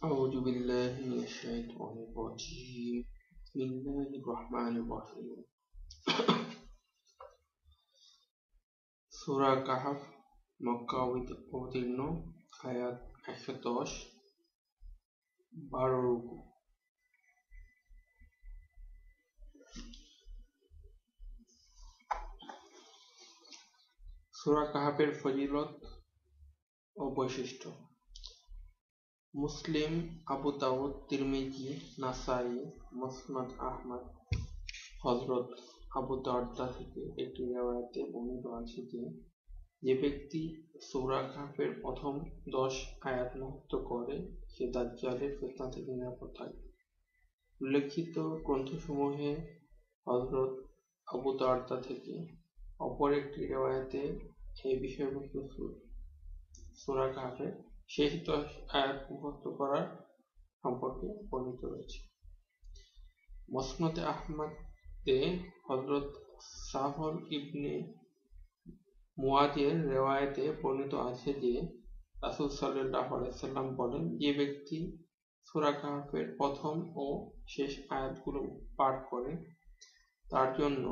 أعوذ بالله من الشيطان الرجيم بسم الله الرحمن الرحيم সূরা কাহফ মক্কা অবতীর্ণ আয়াত 110 12 রুকু। সূরা কাহফের ফজিলত ও বৈশিষ্ট্য। মুসলিম, আবু দাউদ, তিরমিজি, নাসাই, মুসনাদ আহমদ হযরত আবু দারদা থেকে একটি রিওয়ায়াতে বর্ণিত আছে যে ব্যক্তি সূরা কাহফের প্রথম 10 আয়াত মুখস্থ করে সে দাজ্জালের ফিতনা থেকে নিরাপদ থাকবে। উল্লেখিত গ্রন্থসমূহে হযরত আবু দারদা থেকে অপর একটি রিওয়ায়াতে এই বিষয়বস্তু সূরা কাহফের শেষ 10 আয়াত মুখস্থ করার সম্পর্কে বর্ণিত রয়েছে। মুসনাদে আহমদে হযরত সাহল ইবনে মুআযের রিওয়ায়াতে বর্ণিত আছে যে রাসূল সাল্লাল্লাহু আলাইহি ওয়াসাল্লাম বলেন, যে ব্যক্তি সূরা কাহফের প্রথম ও শেষ আয়াতগুলো পাঠ করে তার জন্য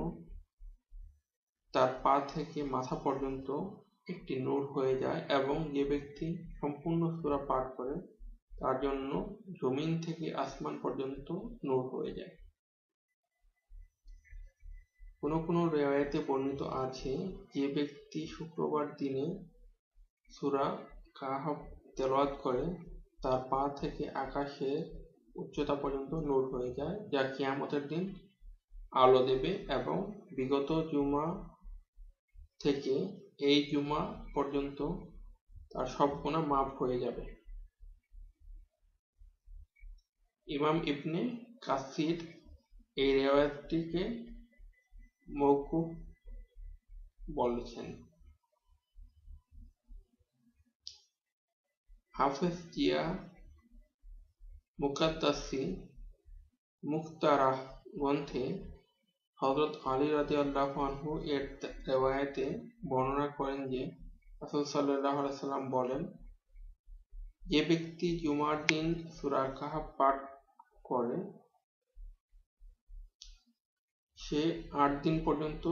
তার পা থেকে মাথা পর্যন্ত একটি নূর হয়ে যায়, এবং যে ব্যক্তি সম্পূর্ণ সূরা পাঠ করে তার জন্য জমিন থেকে আসমান পর্যন্ত নূর হয়ে যায়। কোনো রিওয়ায়াতে বর্ণিত আছে যে ব্যক্তি শুক্রবার দিনে সূরা কাহফ তেলাওয়াত করে তার পা থেকে আকাশের উচ্চতা পর্যন্ত নূর হয়ে যায়, যা কিয়ামতের দিন আলো দেবে, এবং বিগত জুমা থেকে এই জুমা পর্যন্ত তার সব গুনাহ মাফ হয়ে যাবে। ইমাম ইবনে কাসির এই রিওয়ায়াতটিকে মওকুফ বলেছেন। হাফেজ জিয়া মুকাদ্দাসি মুখতারাহ গ্রন্থে হযরত আলী রাদিয়াল্লাহু আনহু এর রিওয়ায়াতে বর্ণনা করেন যে রাসূল সাল্লাল্লাহু আলাইহি ওয়াসাল্লাম বলেন, যে ব্যক্তি জুমার দিন সূরা কাহফ পাঠ করে সে 8 দিন পর্যন্ত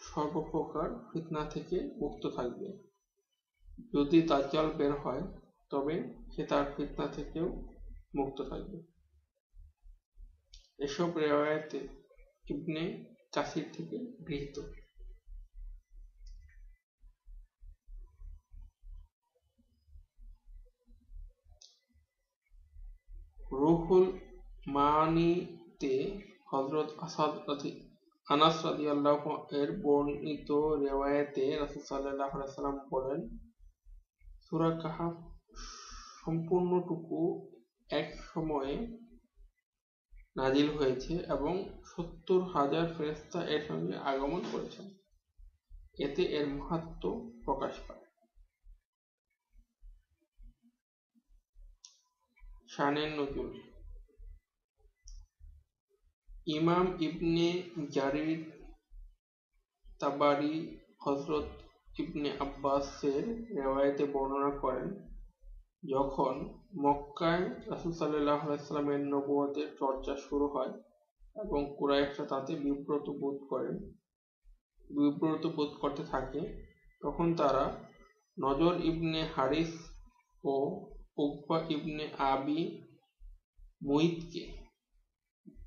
সর্বপ্রকার ফিতনা থেকে মুক্ত থাকবে। যদি দাজ্জাল বের হয় তবে সে তার ফিতনা থেকেও মুক্ত থাকবে। এসব রিওয়ায়াত ইবনে কাসির থেকে গৃহীত। রুহুল মাআনিতে হযরত আনাস রাদিয়াল্লাহু এর বর্ণিত রিওয়ায়াতে রাসূল সাল্লাল্লাহু আলাইহি ওয়াসাল্লাম বলেন, সূরা কাহফ সম্পূর্ণটুকু এক সময়ে নাজিল হয়েছে এবং 70,000 ফেরেশতা এর সঙ্গে আগমন করেছেন। এতে এর মাহাত্ম্য প্রকাশ পায়। শানে নুজুল। ইমাম ইবনে জারির তাবারি হযরত ইবনে আব্বাসের রিওয়ায়াতে বর্ণনা করেন, যখন মক্কায় রাসূল সাল্লাল্লাহু আলাইহি ওয়াসাল্লামের নবুয়তের চর্চা শুরু হয় এবং কুরাইশরা তাতে বিব্রত বোধ করতে থাকে, তখন তারা নজর ইবনে হারিস ও উকবা ইবনে আবি মুইতকে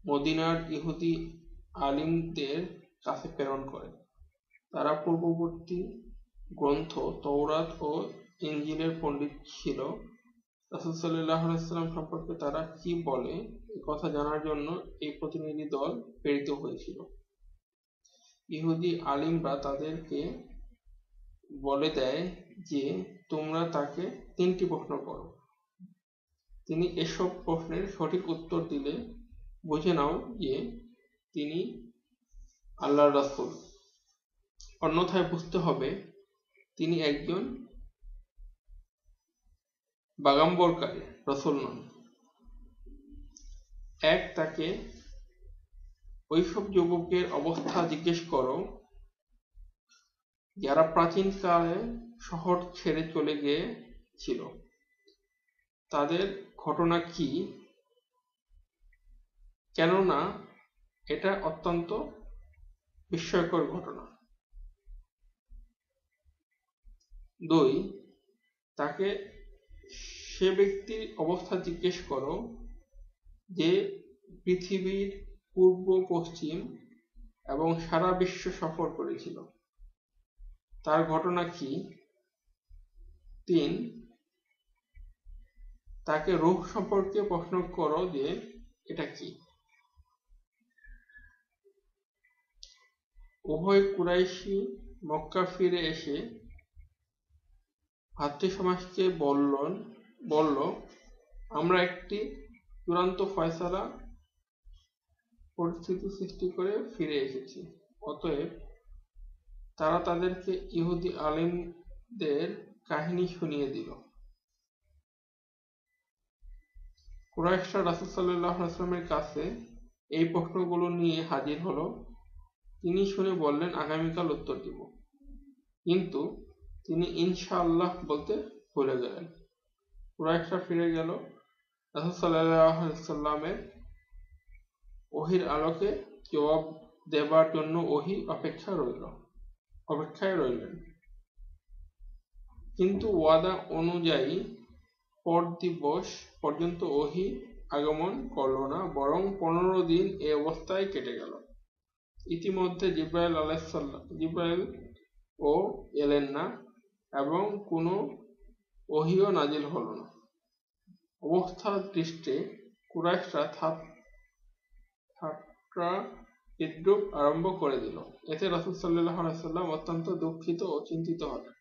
মদিনার ইহুদি আলিমদের কাছে প্রেরণ করে। তারা পূর্ববর্তী গ্রন্থ তওরাত ও ইনজিলের পণ্ডিত ছিল। রাসূল সাল্লাল্লাহু আলাইহি ওয়াসাল্লাম সম্পর্কে তারা কি বলে একথা জানার জন্য এই প্রতিনিধি দল প্রেরিত হয়েছিল। ইহুদি আলিমরা তাদেরকে বলে দেয় যে তোমরা তাকে 3টি প্রশ্ন করো। তিনি এসব প্রশ্নের সঠিক উত্তর দিলে বুঝে নাও যে তিনি আল্লাহর রাসূল, অন্যথায় বুঝতে হবে তিনি একজন বাগাম্বরকারী রাসূল নন। তাকে ওইসব যুবকের অবস্থা জিজ্ঞেস করো যারা প্রাচীনকালে শহর ছেড়ে চলে গিয়েছিল, তাদের ঘটনা কি, কেননা এটা অত্যন্ত বিস্ময়কর ঘটনা। 2, তাকে সে ব্যক্তির অবস্থা জিজ্ঞেস করো যে পৃথিবীর পূর্ব, পশ্চিম এবং সারা বিশ্ব সফর করেছিল, তার ঘটনা কি। 3, তাকে রূহ সম্পর্কে প্রশ্ন করো যে এটা কি। উভয় কুরাইশি মক্কা ফিরে এসে ভাতৃসমাজকে বলল, আমরা একটি চূড়ান্ত ফয়সালা পরিস্থিতি সৃষ্টি করে ফিরে এসেছি। অতএব তারা তাদেরকে ইহুদি আলিমদের কাহিনী শুনিয়ে দিল। কুরাইশরা রাসূল সাল্লাল্লাহু আলাইহি ওয়াসাল্লামের কাছে এই প্রশ্নগুলো নিয়ে হাজির হলো। তিনি শুনে বললেন, আগামীকাল উত্তর দিব। কিন্তু তিনি ইনশাআল্লাহ বলতে ভুলে গেলেন। কুরাইশরা ফিরে গেল। রাসূল সাল্লাল্লাহু আলাইহি ওয়াসাল্লামের ওহীর আলোকে জবাব দেবার জন্য ওহী অপেক্ষায় রইলেন। কিন্তু ওয়াদা অনুযায়ী পর দিবস পর্যন্ত ওহী আগমন করল না, বরং 15 দিন এ অবস্থায় কেটে গেল। ইতিমধ্যে জিবরাইল ও এলেন না এবং কোনো ওহীও নাজিল হল না। অবস্থা দৃষ্টে কুরাইশরা ঠাট্টা বিদ্রূপ আরম্ভ করে দিল। এতে রাসূল সাল্লাল্লাহু আলাইহি ওয়াসাল্লাম অত্যন্ত দুঃখিত ও চিন্তিত হলেন।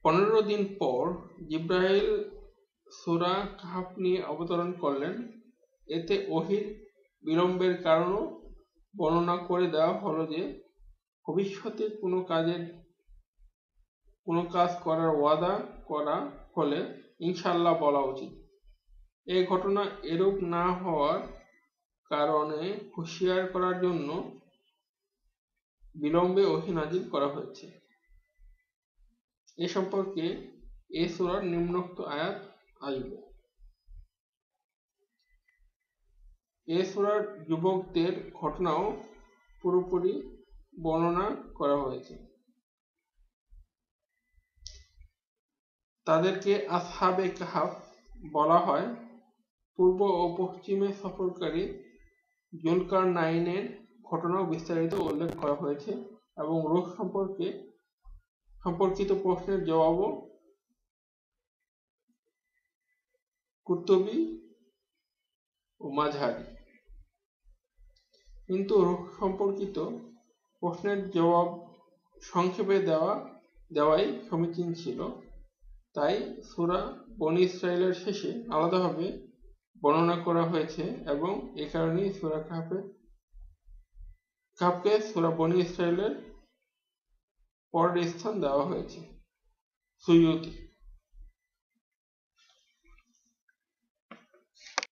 15 দিন পর জিবরাইল সূরা কাহফ নিয়ে অবতরণ করলেন। এতে ওহীর বিলম্বের কারণও বর্ণনা করে দেওয়া হলো যে ভবিষ্যতে কোনো কাজ করার ওয়াদা করা হলে ইনশাআল্লাহ বলা উচিত। এই ঘটনা এরূপ না হওয়ার কারণে হুঁশিয়ার করার জন্য বিলম্বে ওহী নাজিল করা হয়েছে। এ সম্পর্কে এ সূরার নিম্নোক্ত আয়াত আসবে। এ সূরার যুবকদের ঘটনাও পুরোপুরি বর্ণনা করা হয়েছে। তাদেরকে আসহাবে কাহফ বলা হয়। পূর্ব ও পশ্চিমে সফরকারী যুলকারনাইনের ঘটনাও বিস্তারিত উল্লেখ করা হয়েছে এবং রূহ সম্পর্কিত প্রশ্নের জবাবও কুরতুবী ও মাঝহারি। কিন্তু রূহ সম্পর্কিত প্রশ্নের জবাব সংক্ষেপে দেওয়াই সমীচীন ছিল। তাই সূরা বনী ইসরাঈলের শেষে আলাদাভাবে বর্ণনা করা হয়েছে এবং এ কারণেই সূরা কাহফকে সূরা বনী ইসরাঈলের পরের স্থান দেওয়া হয়েছে। সুয়ুতি।